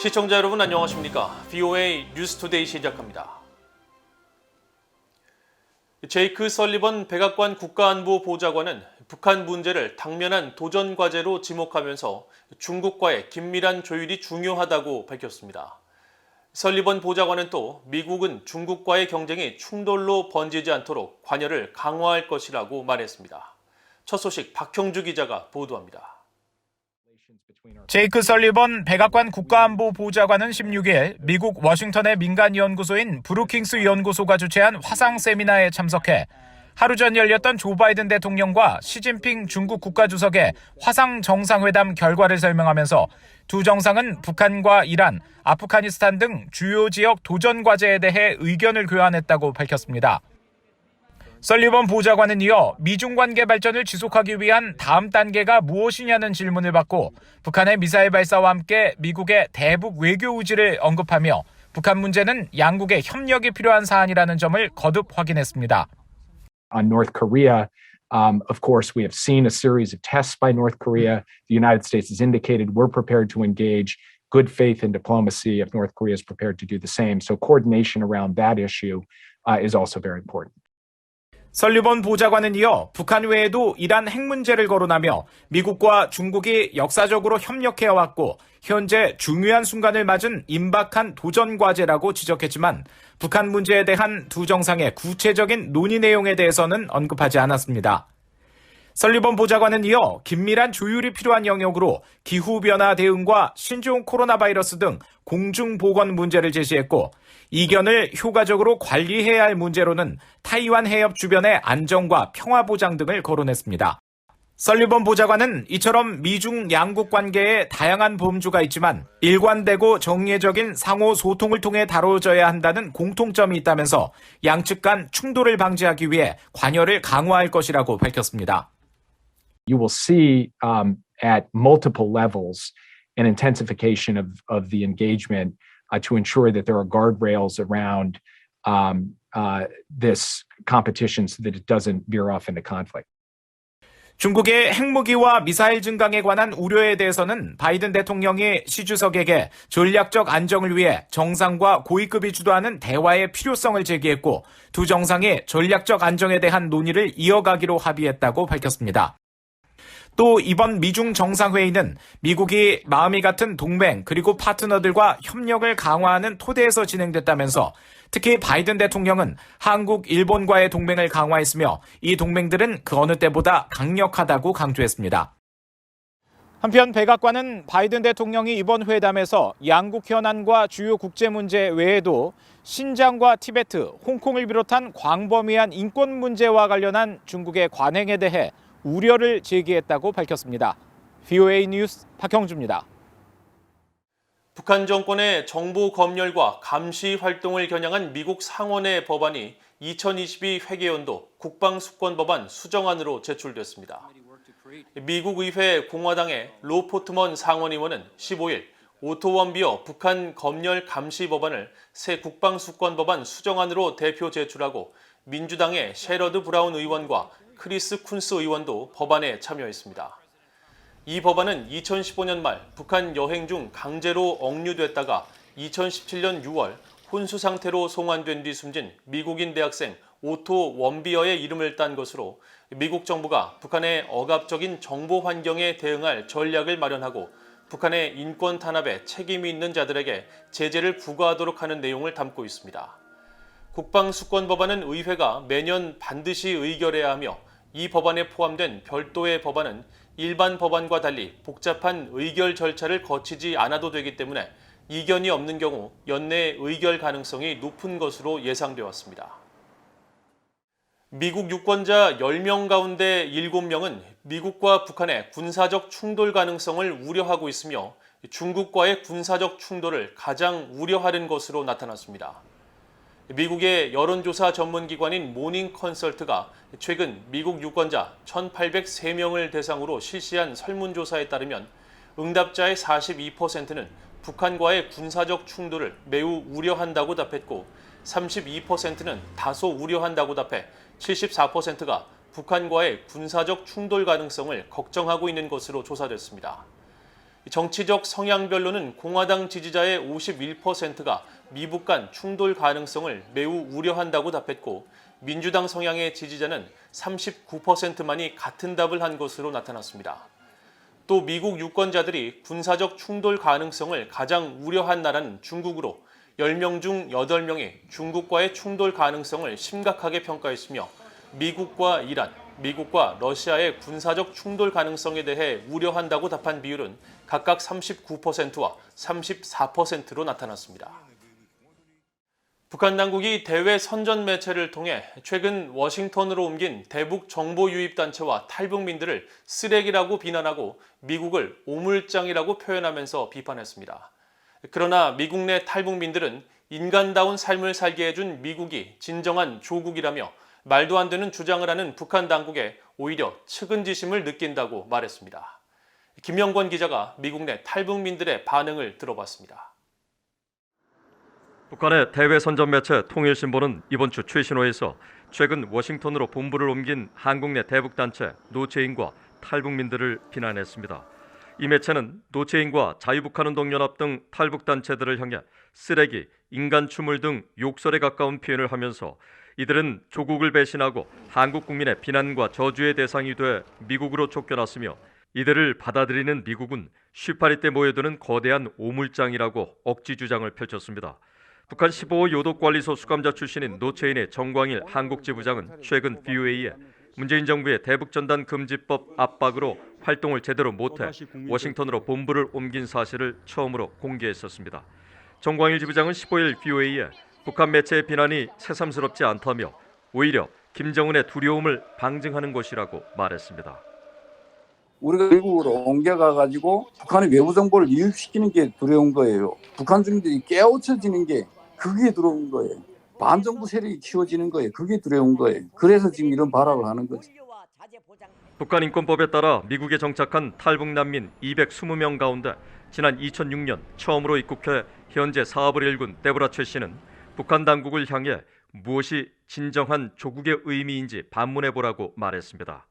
시청자 여러분 안녕하십니까? VOA 뉴스투데이 시작합니다. 제이크 설리번 백악관 국가안보 보좌관은 북한 문제를 당면한 도전 과제로 지목하면서 중국과의 긴밀한 조율이 중요하다고 밝혔습니다. 설리번 보좌관은 또 미국은 중국과의 경쟁이 충돌로 번지지 않도록 관여를 강화할 것이라고 말했습니다. 첫 소식 박형주 기자가 보도합니다. 제이크 설리번 백악관 국가안보 보좌관은 16일 미국 워싱턴의 민간연구소인 브루킹스 연구소가 주최한 화상 세미나에 참석해 하루 전 열렸던 조 바이든 대통령과 시진핑 중국 국가주석의 화상 정상회담 결과를 설명하면서 두 정상은 북한과 이란, 아프가니스탄 등 주요 지역 도전 과제에 대해 의견을 교환했다고 밝혔습니다. 설리번 보좌관은 이어 미중 관계 발전을 지속하기 위한 다음 단계가 무엇이냐는 질문을 받고 북한의 미사일 발사와 함께 미국의 대북 외교 의지를 언급하며 북한 문제는 양국의 협력이 필요한 사안이라는 점을 거듭 확인했습니다. On North Korea, of course, we have seen a series of tests by North Korea. The United States has indicated we're prepared to engage good faith in diplomacy if North Korea is prepared to do the same. So coordination around that issue is also very important. 설리번 보좌관은 이어 북한 외에도 이란 핵 문제를 거론하며 미국과 중국이 역사적으로 협력해왔고 현재 중요한 순간을 맞은 임박한 도전 과제라고 지적했지만 북한 문제에 대한 두 정상의 구체적인 논의 내용에 대해서는 언급하지 않았습니다. 설리번 보좌관은 이어 긴밀한 조율이 필요한 영역으로 기후변화 대응과 신종 코로나 바이러스 등 공중보건 문제를 제시했고 이견을 효과적으로 관리해야 할 문제로는 타이완 해협 주변의 안정과 평화 보장 등을 거론했습니다. 설리번 보좌관은 이처럼 미중 양국 관계에 다양한 범주가 있지만 일관되고 정례적인 상호 소통을 통해 다뤄져야 한다는 공통점이 있다면서 양측 간 충돌을 방지하기 위해 관여를 강화할 것이라고 밝혔습니다. You will see at multiple levels an intensification of the engagement to ensure that there are guardrails around this competition so that it doesn't veer off into conflict. 중국의 핵무기와 미사일 증강에 관한 우려에 대해서는 바이든 대통령이 시 주석에게 전략적 안정을 위해 정상과 고위급이 주도하는 대화의 필요성을 제기했고 두 정상이 전략적 안정에 대한 논의를 이어가기로 합의했다고 밝혔습니다. 또 이번 미중 정상회의는 미국이 마음이 같은 동맹 그리고 파트너들과 협력을 강화하는 토대에서 진행됐다면서 특히 바이든 대통령은 한국, 일본과의 동맹을 강화했으며 이 동맹들은 그 어느 때보다 강력하다고 강조했습니다. 한편 백악관은 바이든 대통령이 이번 회담에서 양국 현안과 주요 국제 문제 외에도 신장과 티베트, 홍콩을 비롯한 광범위한 인권 문제와 관련한 중국의 관행에 대해 우려를 제기했다고 밝혔습니다. VOA 뉴스 박형주입니다. 북한 정권의 정보 검열과 감시 활동을 겨냥한 미국 상원의 법안이 2022 회계연도 국방수권법안 수정안으로 제출됐습니다. 미국 의회 공화당의 로 포트먼 상원의원은 15일 오토원비어 북한 검열 감시 법안을 새 국방수권법안 수정안으로 대표 제출하고 민주당의 셰러드 브라운 의원과 크리스 쿤스 의원도 법안에 참여했습니다. 이 법안은 2015년 말 북한 여행 중 강제로 억류됐다가 2017년 6월 혼수 상태로 송환된 뒤 숨진 미국인 대학생 오토 원비어의 이름을 딴 것으로 미국 정부가 북한의 억압적인 정보 환경에 대응할 전략을 마련하고 북한의 인권 탄압에 책임이 있는 자들에게 제재를 부과하도록 하는 내용을 담고 있습니다. 국방수권법안은 의회가 매년 반드시 의결해야 하며 이 법안에 포함된 별도의 법안은 일반 법안과 달리 복잡한 의결 절차를 거치지 않아도 되기 때문에 이견이 없는 경우 연내 의결 가능성이 높은 것으로 예상되어 왔습니다. 미국 유권자 10명 가운데 7명은 미국과 북한의 군사적 충돌 가능성을 우려하고 있으며 중국과의 군사적 충돌을 가장 우려하는 것으로 나타났습니다. 미국의 여론조사 전문기관인 모닝 컨설트가 최근 미국 유권자 1,803명을 대상으로 실시한 설문조사에 따르면 응답자의 42%는 북한과의 군사적 충돌을 매우 우려한다고 답했고 32%는 다소 우려한다고 답해 74%가 북한과의 군사적 충돌 가능성을 걱정하고 있는 것으로 조사됐습니다. 정치적 성향별로는 공화당 지지자의 51%가 미북 간 충돌 가능성을 매우 우려한다고 답했고 민주당 성향의 지지자는 39%만이 같은 답을 한 것으로 나타났습니다. 또 미국 유권자들이 군사적 충돌 가능성을 가장 우려한 나라는 중국으로 10명 중 8명이 중국과의 충돌 가능성을 심각하게 평가했으며 미국과 이란, 미국과 러시아의 군사적 충돌 가능성에 대해 우려한다고 답한 비율은 각각 39%와 34%로 나타났습니다. 북한 당국이 대외 선전 매체를 통해 최근 워싱턴으로 옮긴 대북 정보 유입 단체와 탈북민들을 쓰레기라고 비난하고 미국을 오물장이라고 표현하면서 비판했습니다. 그러나 미국 내 탈북민들은 인간다운 삶을 살게 해준 미국이 진정한 조국이라며 말도 안 되는 주장을 하는 북한 당국에 오히려 측은지심을 느낀다고 말했습니다. 김영권 기자가 미국 내 탈북민들의 반응을 들어봤습니다. 북한의 대외 선전 매체 통일신보는 이번 주 최신호에서 최근 워싱턴으로 본부를 옮긴 한국 내 대북단체 노체인과 탈북민들을 비난했습니다. 이 매체는 노체인과 자유북한운동연합 등 탈북단체들을 향해 쓰레기, 인간추물 등 욕설에 가까운 표현을 하면서 이들은 조국을 배신하고 한국 국민의 비난과 저주의 대상이 돼 미국으로 쫓겨났으며 이들을 받아들이는 미국은 쉬파리 때 모여드는 거대한 오물장이라고 억지 주장을 펼쳤습니다. 북한 15호 요독관리소 수감자 출신인 노체인의 정광일 한국지부장은 최근 VOA에 문재인 정부의 대북전단 금지법 압박으로 활동을 제대로 못해 워싱턴으로 본부를 옮긴 사실을 처음으로 공개했었습니다. 정광일 지부장은 15일 VOA에 북한 매체의 비난이 새삼스럽지 않다며 오히려 김정은의 두려움을 방증하는 것이라고 말했습니다. 우리가 미국으로 옮겨가가지고 북한의 외부 정보를 유입시키는 게 두려운 거예요. 북한 주민들이 깨우쳐지는 게 그게 두려운 거예요. 반정부 세력이 키워지는 거예요. 그게 두려운 거예요. 그래서 지금 이런 발악을 하는 거죠. 북한 인권법에 따라 미국에 정착한 탈북 난민 220명 가운데 지난 2006년 처음으로 입국해 현재 사업을 일군 데보라 최 씨는 북한 당국을 향해 무엇이 진정한 조국의 의미인지 반문해보라고 말했습니다.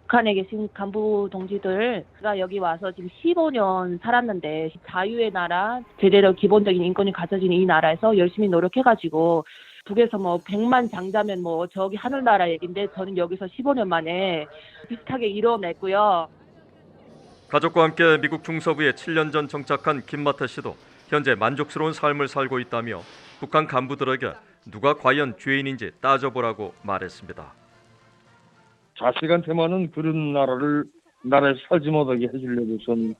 북한에 계신 간부 동지들가 여기 와서 지금 15년 살았는데 자유의 나라, 제대로 기본적인 인권이 갖춰진 이 나라에서 열심히 노력해가지고 북에서 뭐 100만 장자면 뭐 저기 하늘나라 얘긴데 저는 여기서 15년 만에 비슷하게 이뤄냈고요. 가족과 함께 미국 중서부에 7년 전 정착한 김마태 씨도 현재 만족스러운 삶을 살고 있다며 북한 간부들에게 누가 과연 죄인인지 따져보라고 말했습니다. 자식한테만은 그런 나라에서 살지 못하게 해주려고 전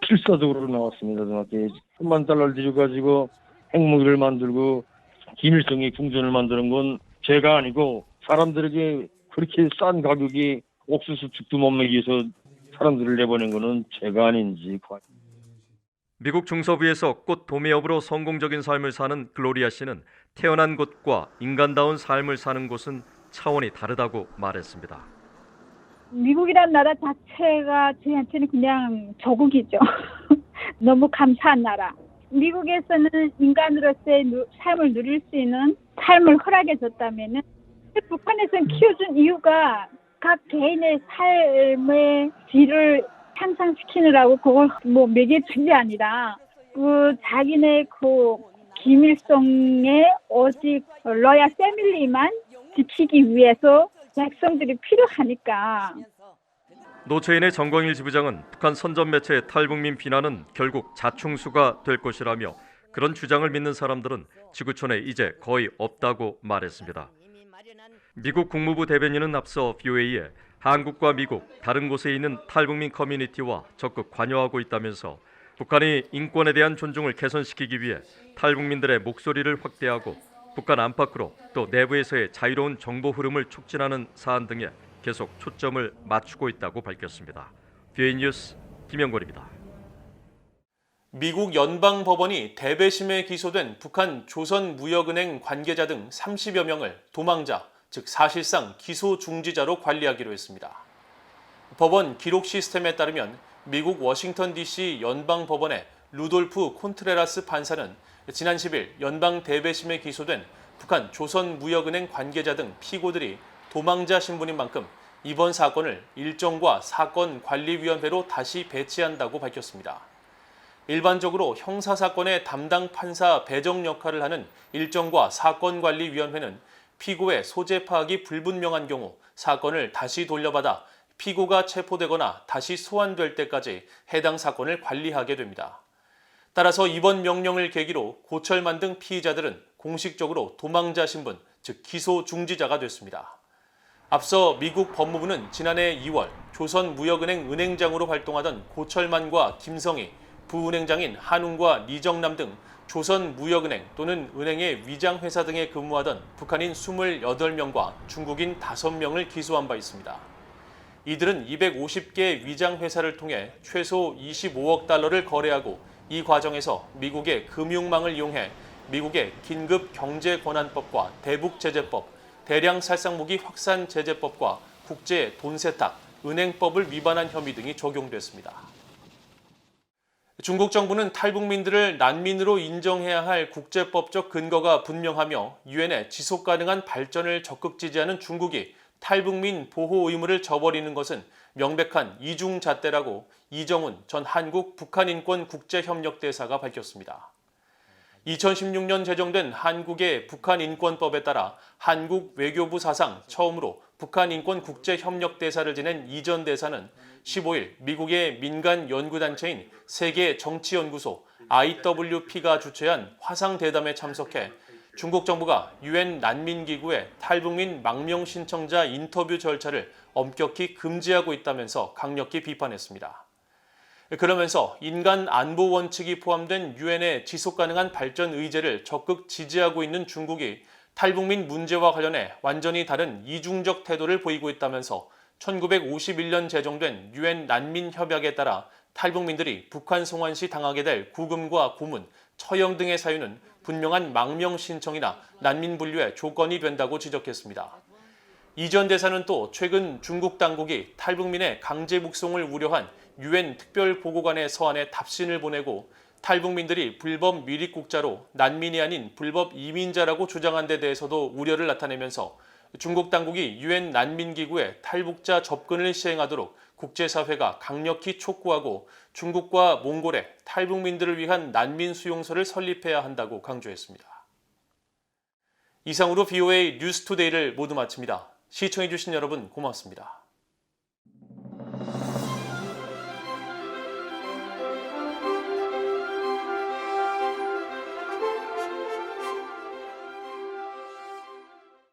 필사적으로 나왔습니다. 저한테 $10,000,000 들여가지고 핵무기를 만들고 김일성이 궁전을 만드는 건 제가 아니고 사람들에게 그렇게 싼 가격에 옥수수 죽도 못 먹여서 사람들을 내보낸 거는 제가 아닌지. 미국 중서부에서 꽃 도매업으로 성공적인 삶을 사는 글로리아 씨는 태어난 곳과 인간다운 삶을 사는 곳은 차원이 다르다고 말했습니다. 미국이란 나라 자체가 저희한테는 그냥 조국이죠. 너무 감사한 나라. 미국에서는 인간으로서의 삶을 누릴 수 있는 삶을 허락해줬다면은 북한에서는 키워준 이유가 각 개인의 삶의 질을 향상시키느라고 그걸 뭐 먹여준 게 아니라 그 자기네 그 김일성의 오직 로얄 패밀리만 지키기 위해서 백성들이 필요하니까. 노체인의 정광일 지부장은 북한 선전 매체의 탈북민 비난은 결국 자충수가 될 것이라며 그런 주장을 믿는 사람들은 지구촌에 이제 거의 없다고 말했습니다. 미국 국무부 대변인은 앞서 VOA에 한국과 미국 다른 곳에 있는 탈북민 커뮤니티와 적극 관여하고 있다면서 북한이 인권에 대한 존중을 개선시키기 위해 탈북민들의 목소리를 확대하고 북한 안팎으로 또 내부에서의 자유로운 정보 흐름을 촉진하는 사안 등에 계속 초점을 맞추고 있다고 밝혔습니다. VOA 뉴스 김영권입니다. 미국 연방법원이 대배심에 기소된 북한 조선무역은행 관계자 등 30여 명을 도망자, 즉 사실상 기소 중지자로 관리하기로 했습니다. 법원 기록 시스템에 따르면 미국 워싱턴 DC 연방법원의 루돌프 콘트레라스 판사는 지난 10일 연방 대배심에 기소된 북한 조선무역은행 관계자 등 피고들이 도망자 신분인 만큼 이번 사건을 일정과 사건관리위원회로 다시 배치한다고 밝혔습니다. 일반적으로 형사사건의 담당 판사 배정 역할을 하는 일정과 사건관리위원회는 피고의 소재 파악이 불분명한 경우 사건을 다시 돌려받아 피고가 체포되거나 다시 소환될 때까지 해당 사건을 관리하게 됩니다. 따라서 이번 명령을 계기로 고철만 등 피의자들은 공식적으로 도망자 신분, 즉 기소 중지자가 됐습니다. 앞서 미국 법무부는 지난해 2월 조선무역은행 은행장으로 활동하던 고철만과 김성희, 부은행장인 한웅과 리정남 등 조선무역은행 또는 은행의 위장회사 등에 근무하던 북한인 28명과 중국인 5명을 기소한 바 있습니다. 이들은 250개 위장회사를 통해 최소 25억 달러를 거래하고 이 과정에서 미국의 금융망을 이용해 미국의 긴급경제권한법과 대북제재법, 대량살상무기 확산제재법과 국제 돈세탁, 은행법을 위반한 혐의 등이 적용됐습니다. 중국 정부는 탈북민들을 난민으로 인정해야 할 국제법적 근거가 분명하며 유엔의 지속가능한 발전을 적극 지지하는 중국이 탈북민 보호 의무를 저버리는 것은 명백한 이중잣대라고 이정훈 전 한국 북한인권국제협력대사가 밝혔습니다. 2016년 제정된 한국의 북한인권법에 따라 한국 외교부 사상 처음으로 북한인권국제협력대사를 지낸 이 전 대사는 15일 미국의 민간 연구단체인 세계정치연구소 IWP가 주최한 화상대담에 참석해 중국 정부가 유엔 난민기구의 탈북민 망명 신청자 인터뷰 절차를 엄격히 금지하고 있다면서 강력히 비판했습니다. 그러면서 인간 안보 원칙이 포함된 유엔의 지속가능한 발전 의제를 적극 지지하고 있는 중국이 탈북민 문제와 관련해 완전히 다른 이중적 태도를 보이고 있다면서 1951년 제정된 유엔 난민협약에 따라 탈북민들이 북한 송환 시 당하게 될 구금과 고문, 처형 등의 사유는 분명한 망명 신청이나 난민 분류의 조건이 된다고 지적했습니다. 이 전 대사는 또 최근 중국 당국이 탈북민의 강제 북송을 우려한 유엔 특별보고관의 서한에 답신을 보내고 탈북민들이 불법 미립국자로 난민이 아닌 불법 이민자라고 주장한 데 대해서도 우려를 나타내면서 중국 당국이 유엔 난민기구에 탈북자 접근을 시행하도록 국제사회가 강력히 촉구하고 중국과 몽골에 탈북민들을 위한 난민 수용소를 설립해야 한다고 강조했습니다. 이상으로 VOA 뉴스투데이를 모두 마칩니다. 시청해주신 여러분 고맙습니다.